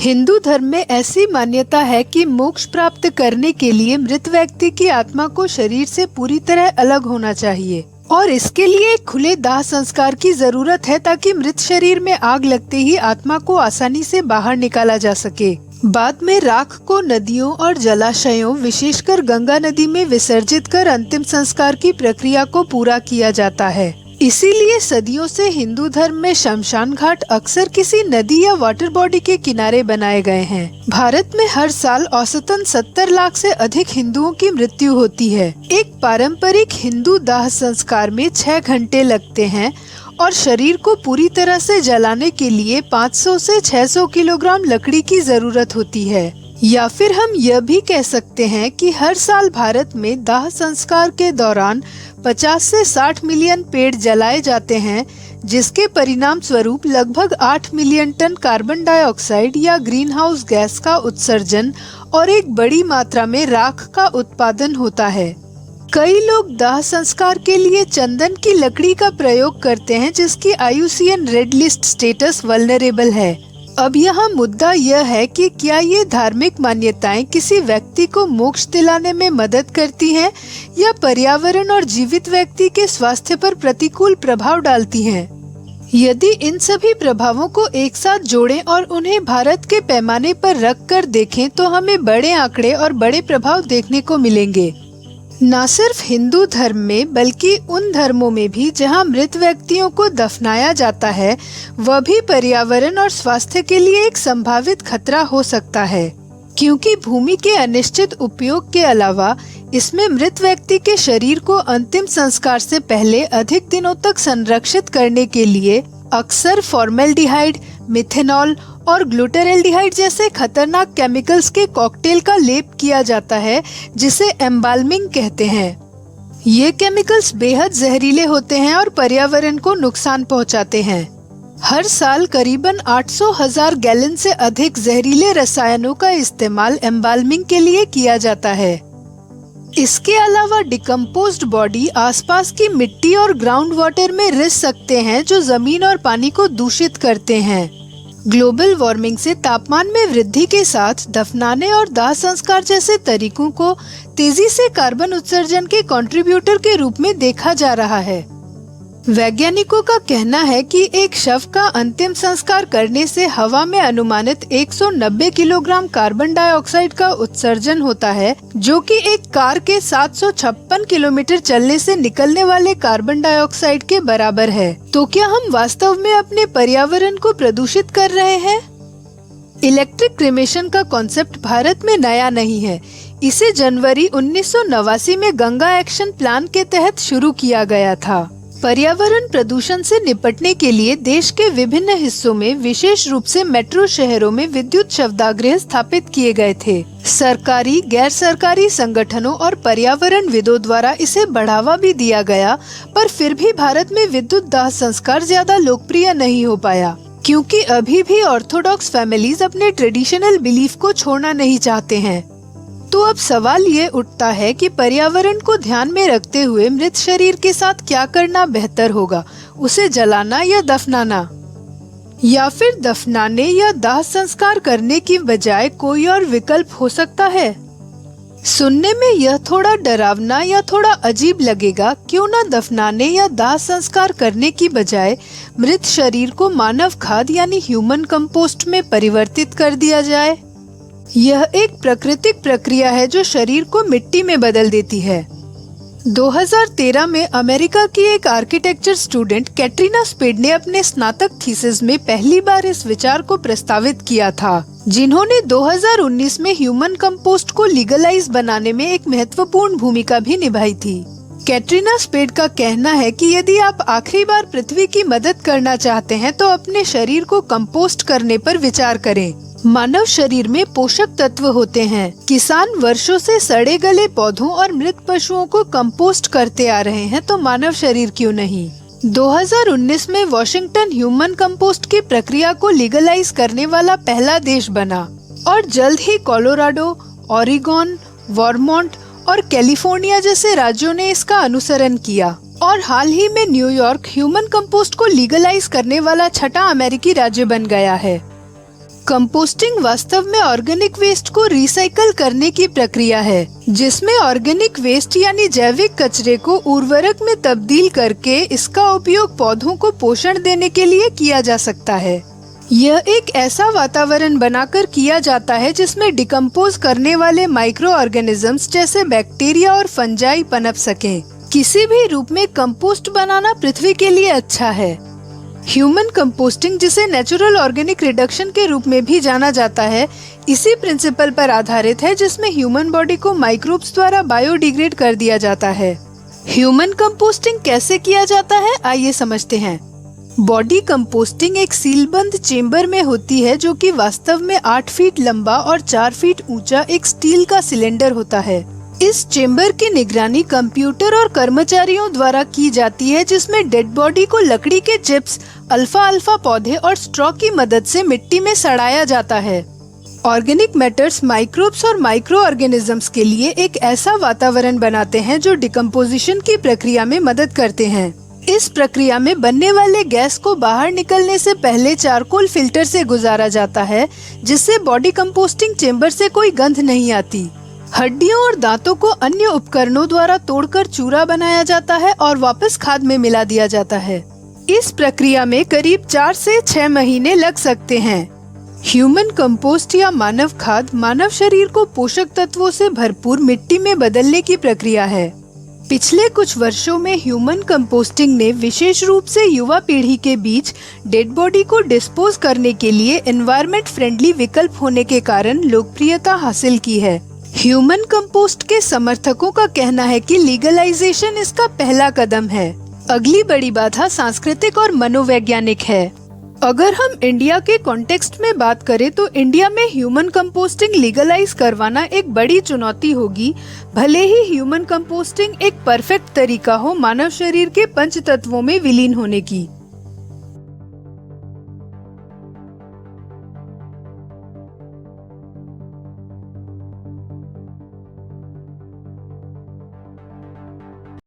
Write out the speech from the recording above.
हिंदू धर्म में ऐसी मान्यता है कि मोक्ष प्राप्त करने के लिए मृत व्यक्ति की आत्मा को शरीर से पूरी तरह अलग होना चाहिए और इसके लिए एक खुले दाह संस्कार की जरूरत है ताकि मृत शरीर में आग लगते ही आत्मा को आसानी से बाहर निकाला जा सके। बाद में राख को नदियों और जलाशयों विशेषकर गंगा नदी में विसर्जित कर अंतिम संस्कार की प्रक्रिया को पूरा किया जाता है। इसीलिए सदियों से हिंदू धर्म में शमशान घाट अक्सर किसी नदी या वाटर बॉडी के किनारे बनाए गए हैं। भारत में हर साल औसतन 70 लाख से अधिक हिंदुओं की मृत्यु होती है। एक पारंपरिक हिंदू दाह संस्कार में 6 घंटे लगते हैं और शरीर को पूरी तरह से जलाने के लिए 500 से 600 किलोग्राम लकड़ी की जरूरत होती है। या फिर हम यह भी कह सकते हैं कि हर साल भारत में दाह संस्कार के दौरान 50 से 60 मिलियन पेड़ जलाए जाते हैं, जिसके परिणाम स्वरूप लगभग 8 मिलियन टन कार्बन डाइऑक्साइड या ग्रीन हाउस गैस का उत्सर्जन और एक बड़ी मात्रा में राख का उत्पादन होता है। कई लोग दाह संस्कार के लिए चंदन की लकड़ी का प्रयोग करते हैं, जिसकी IUCN red list status vulnerable है। अब यहाँ मुद्दा यह है कि क्या ये धार्मिक मान्यताएं किसी व्यक्ति को मोक्ष दिलाने में मदद करती हैं या पर्यावरण और जीवित व्यक्ति के स्वास्थ्य पर प्रतिकूल प्रभाव डालती हैं? यदि इन सभी प्रभावों को एक साथ जोड़ें और उन्हें भारत के पैमाने पर रख कर देखें तो हमें बड़े आंकड़े और बड़े प्रभाव देखने को मिलेंगे। न सिर्फ हिंदू धर्म में बल्कि उन धर्मों में भी जहां मृत व्यक्तियों को दफनाया जाता है, वह भी पर्यावरण और स्वास्थ्य के लिए एक संभावित खतरा हो सकता है, क्योंकि भूमि के अनिश्चित उपयोग के अलावा इसमें मृत व्यक्ति के शरीर को अंतिम संस्कार से पहले अधिक दिनों तक संरक्षित करने के लिए अक्सर फॉर्मेल्डिहाइड, मिथेनॉल और ग्लूटाराल्डिहाइड जैसे खतरनाक केमिकल्स के कॉकटेल का लेप किया जाता है, जिसे एम्बाल्मिंग कहते हैं। ये केमिकल्स बेहद जहरीले होते हैं और पर्यावरण को नुकसान पहुंचाते हैं। हर साल करीबन 800,000 गैलन से अधिक जहरीले रसायनों का इस्तेमाल एम्बाल्मिंग के लिए किया जाता है। इसके अलावा डिकम्पोज्ड बॉडी आसपास की मिट्टी और ग्राउंड वाटर में रिस सकते हैं, जो जमीन और पानी को दूषित करते हैं। ग्लोबल वार्मिंग से तापमान में वृद्धि के साथ दफनाने और दाह संस्कार जैसे तरीकों को तेजी से कार्बन उत्सर्जन के कंट्रीब्यूटर के रूप में देखा जा रहा है। वैज्ञानिकों का कहना है कि एक शव का अंतिम संस्कार करने से हवा में अनुमानित 190 किलोग्राम कार्बन डाइऑक्साइड का उत्सर्जन होता है, जो कि एक कार के 756 किलोमीटर चलने से निकलने वाले कार्बन डाइऑक्साइड के बराबर है। तो क्या हम वास्तव में अपने पर्यावरण को प्रदूषित कर रहे हैं? इलेक्ट्रिक क्रिमेशन का कॉन्सेप्ट भारत में नया नहीं है। इसे जनवरी 1989 में गंगा एक्शन प्लान के तहत शुरू किया गया था। पर्यावरण प्रदूषण से निपटने के लिए देश के विभिन्न हिस्सों में विशेष रूप से मेट्रो शहरों में विद्युत शवदाह स्थापित किए गए थे। सरकारी, गैर सरकारी संगठनों और पर्यावरणविदों द्वारा इसे बढ़ावा भी दिया गया, पर फिर भी भारत में विद्युत दाह संस्कार ज्यादा लोकप्रिय नहीं हो पाया, क्योंकि अभी भी ऑर्थोडॉक्स फैमिलीज अपने ट्रेडिशनल बिलीफ को छोड़ना नहीं चाहते हैं। तो अब सवाल ये उठता है कि पर्यावरण को ध्यान में रखते हुए मृत शरीर के साथ क्या करना बेहतर होगा, उसे जलाना या दफनाना, या फिर दफनाने या दाह संस्कार करने की बजाय कोई और विकल्प हो सकता है? सुनने में यह थोड़ा डरावना या थोड़ा अजीब लगेगा। क्यों न दफनाने या दाह संस्कार करने की बजाय मृत शरीर को मानव खाद यानी ह्यूमन कंपोस्ट में परिवर्तित कर दिया जाए। यह एक प्राकृतिक प्रक्रिया है जो शरीर को मिट्टी में बदल देती है। 2013 में अमेरिका की एक आर्किटेक्चर स्टूडेंट कैटरीना स्पेड ने अपने स्नातक थीसिस में पहली बार इस विचार को प्रस्तावित किया था, जिन्होंने 2019 में ह्यूमन कंपोस्ट को लीगलाइज बनाने में एक महत्वपूर्ण भूमिका भी निभाई थी। कैटरीना स्पेड का कहना है कि यदि आप आखिरी बार पृथ्वी की मदद करना चाहते हैं तो अपने शरीर को कंपोस्ट करने पर विचार करें। मानव शरीर में पोषक तत्व होते हैं। किसान वर्षों से सड़े गले पौधों और मृत पशुओं को कंपोस्ट करते आ रहे हैं, तो मानव शरीर क्यों नहीं? 2019 में वॉशिंगटन ह्यूमन कंपोस्ट की प्रक्रिया को लीगलाइज करने वाला पहला देश बना और जल्द ही कोलोराडो, ओरेगन, वर्मोंट और कैलिफोर्निया जैसे राज्यों ने इसका अनुसरण किया और हाल ही में न्यूयॉर्क ह्यूमन कंपोस्ट को लीगलाइज करने वाला छठा अमेरिकी राज्य बन गया है। कंपोस्टिंग वास्तव में ऑर्गेनिक वेस्ट को रिसाइकल करने की प्रक्रिया है, जिसमें ऑर्गेनिक वेस्ट यानी जैविक कचरे को उर्वरक में तब्दील करके इसका उपयोग पौधों को पोषण देने के लिए किया जा सकता है। यह एक ऐसा वातावरण बनाकर किया जाता है जिसमें डिकम्पोज करने वाले माइक्रो ऑर्गेनिजम्स जैसे बैक्टीरिया और फंजाई पनप सकें। किसी भी रूप में कंपोस्ट बनाना पृथ्वी के लिए अच्छा है। ह्यूमन कंपोस्टिंग, जिसे नेचुरल ऑर्गेनिक रिडक्शन के रूप में भी जाना जाता है, इसी प्रिंसिपल पर आधारित है जिसमें ह्यूमन बॉडी को माइक्रोब्स द्वारा बायोडिग्रेड कर दिया जाता है। ह्यूमन कंपोस्टिंग कैसे किया जाता है, आइए समझते हैं। बॉडी कंपोस्टिंग एक सीलबंद चेम्बर में होती है जो कि वास्तव में 8 फीट लंबा और 4 फीट ऊंचा एक स्टील का सिलेंडर होता है। इस चेम्बर की निगरानी कंप्यूटर और कर्मचारियों द्वारा की जाती है, जिसमें डेड बॉडी को लकड़ी के चिप्स, अल्फा पौधे और स्ट्रॉ की मदद से मिट्टी में सड़ाया जाता है। ऑर्गेनिक मैटर्स माइक्रोब्स और माइक्रो ऑर्गेनिजम्स के लिए एक ऐसा वातावरण बनाते हैं जो डिकम्पोजिशन की प्रक्रिया में मदद करते हैं। इस प्रक्रिया में बनने वाले गैस को बाहर निकलने से पहले चारकोल फिल्टर से गुजारा जाता है, जिससे बॉडी कंपोस्टिंग चेम्बर से कोई गंध नहीं आती। हड्डियों और दांतों को अन्य उपकरणों द्वारा तोड़कर चूरा बनाया जाता है और वापस खाद में मिला दिया जाता है। इस प्रक्रिया में करीब 4 से 6 महीने लग सकते हैं। ह्यूमन कंपोस्ट या मानव खाद मानव शरीर को पोषक तत्वों से भरपूर मिट्टी में बदलने की प्रक्रिया है। पिछले कुछ वर्षों में ह्यूमन कंपोस्टिंग ने विशेष रूप से युवा पीढ़ी के बीच डेड बॉडी को डिस्पोज करने के लिए एनवायरमेंट फ्रेंडली विकल्प होने के कारण लोकप्रियता हासिल की है। ह्यूमन कंपोस्ट के समर्थकों का कहना है कि लीगलाइजेशन इसका पहला कदम है। अगली बड़ी बाधा सांस्कृतिक और मनोवैज्ञानिक है। अगर हम इंडिया के कॉन्टेक्स्ट में बात करें तो इंडिया में ह्यूमन कंपोस्टिंग लीगलाइज करवाना एक बड़ी चुनौती होगी। भले ही ह्यूमन कंपोस्टिंग एक परफेक्ट तरीका हो मानव शरीर के पंच तत्वों में विलीन होने की।